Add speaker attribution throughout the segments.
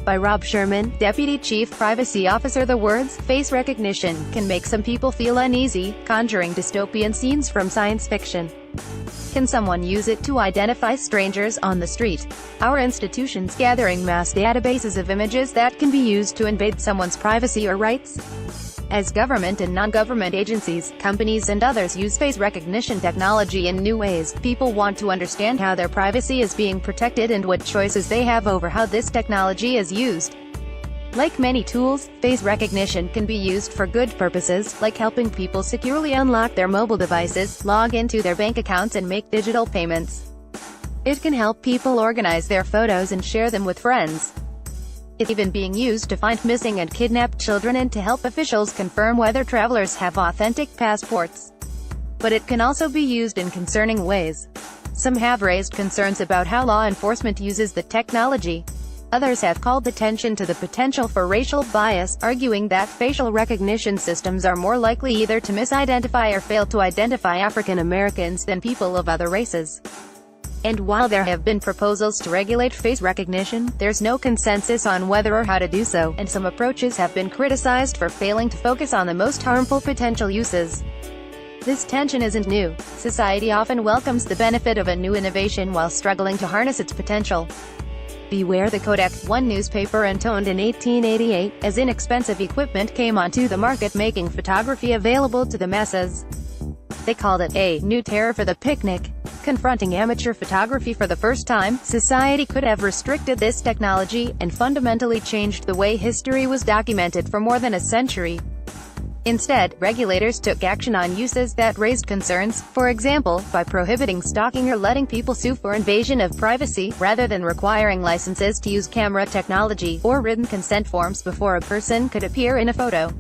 Speaker 1: by Rob Sherman, Deputy Chief Privacy Officer. The words, face recognition, can make some people feel uneasy, conjuring dystopian scenes from science fiction. Can someone use it to identify strangers on the street? Our institutions gathering mass databases of images that can be used to invade someone's privacy or rights? As government and non-government agencies, companies and others use face recognition technology in new ways, people want to understand how their privacy is being protected and what choices they have over how this technology is used. Like many tools, face recognition can be used for good purposes, like helping people securely unlock their mobile devices, log into their bank accounts and make digital payments. It can help people organize their photos and share them with friends. It's even being used to find missing and kidnapped children and to help officials confirm whether travelers have authentic passports. But it can also be used in concerning ways. Some have raised concerns about how law enforcement uses the technology. Others have called attention to the potential for racial bias, arguing that facial recognition systems are more likely either to misidentify or fail to identify African Americans than people of other races. And while there have been proposals to regulate face recognition, there's no consensus on whether or how to do so, and some approaches have been criticized for failing to focus on the most harmful potential uses. This tension isn't new. Society often welcomes the benefit of a new innovation while struggling to harness its potential. Beware the Kodak, one newspaper intoned in 1888, as inexpensive equipment came onto the market making photography available to the masses. They called it a new terror for the picnic. Confronting amateur photography for the first time, society could have restricted this technology, and fundamentally changed the way history was documented for more than a century. Instead, regulators took action on uses that raised concerns, for example, by prohibiting stalking or letting people sue for invasion of privacy, rather than requiring licenses to use camera technology, or written consent forms before a person could appear in a photo.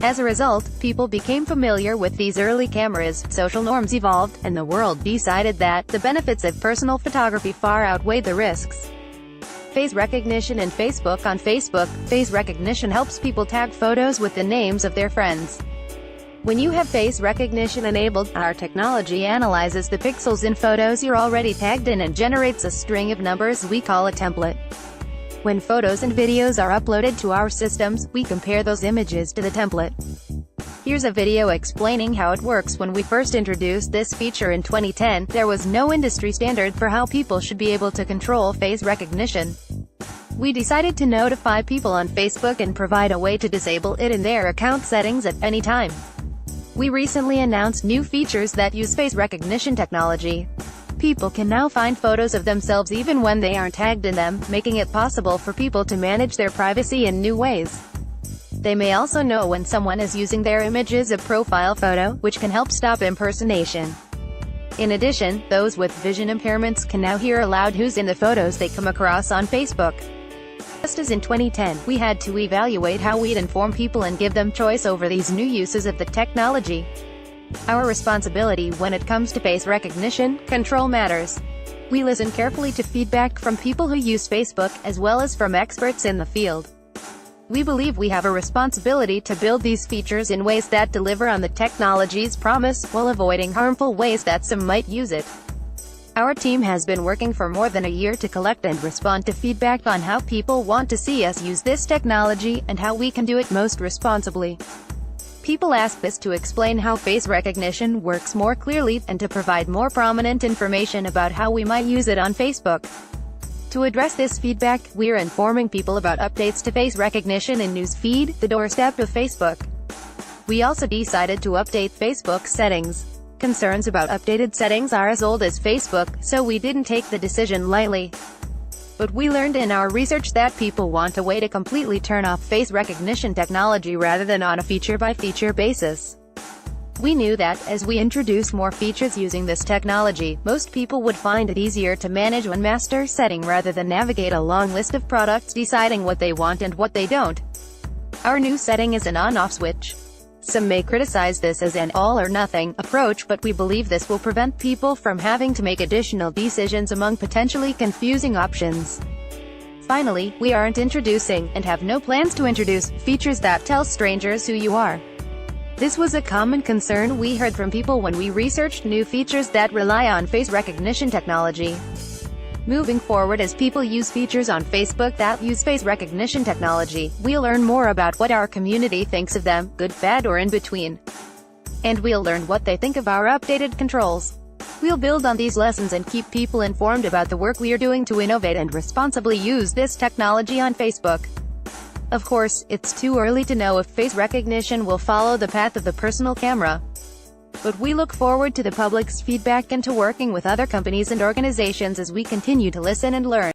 Speaker 1: As a result, people became familiar with these early cameras, social norms evolved, and the world decided that the benefits of personal photography far outweighed the risks. Face recognition and Facebook. On Facebook, face recognition helps people tag photos with the names of their friends. When you have face recognition enabled, our technology analyzes the pixels in photos you're already tagged in and generates a string of numbers we call a template. When photos and videos are uploaded to our systems, we compare those images to the template. Here's a video explaining how it works. When we first introduced this feature in 2010, there was no industry standard for how people should be able to control face recognition. We decided to notify people on Facebook and provide a way to disable it in their account settings at any time. We recently announced new features that use face recognition technology. People can now find photos of themselves even when they aren't tagged in them, making it possible for people to manage their privacy in new ways. They may also know when someone is using their image as a profile photo, which can help stop impersonation. In addition, those with vision impairments can now hear aloud who's in the photos they come across on Facebook. Just as in 2010, we had to evaluate how we'd inform people and give them choice over these new uses of the technology. Our responsibility when it comes to face recognition control matters. We listen carefully to feedback from people who use Facebook, as well as from experts in the field. We believe we have a responsibility to build these features in ways that deliver on the technology's promise, while avoiding harmful ways that some might use it. Our team has been working for more than a year to collect and respond to feedback on how people want to see us use this technology, and how we can do it most responsibly. People ask us to explain how face recognition works more clearly, and to provide more prominent information about how we might use it on Facebook. To address this feedback, we're informing people about updates to face recognition in News Feed, the doorstep of Facebook. We also decided to update Facebook settings. Concerns about updated settings are as old as Facebook, so we didn't take the decision lightly. But we learned in our research that people want a way to completely turn off face recognition technology rather than on a feature-by-feature basis. We knew that, as we introduce more features using this technology, most people would find it easier to manage one master setting rather than navigate a long list of products deciding what they want and what they don't. Our new setting is an on-off switch. Some may criticize this as an all-or-nothing approach, but we believe this will prevent people from having to make additional decisions among potentially confusing options. Finally, we aren't introducing, and have no plans to introduce, features that tell strangers who you are. This was a common concern we heard from people when we researched new features that rely on face recognition technology. Moving forward, as people use features on Facebook that use face recognition technology, we'll learn more about what our community thinks of them, good, bad, or in between. And we'll learn what they think of our updated controls. We'll build on these lessons and keep people informed about the work we are doing to innovate and responsibly use this technology on Facebook. Of course, it's too early to know if face recognition will follow the path of the personal camera. But we look forward to the public's feedback and to working with other companies and organizations as we continue to listen and learn.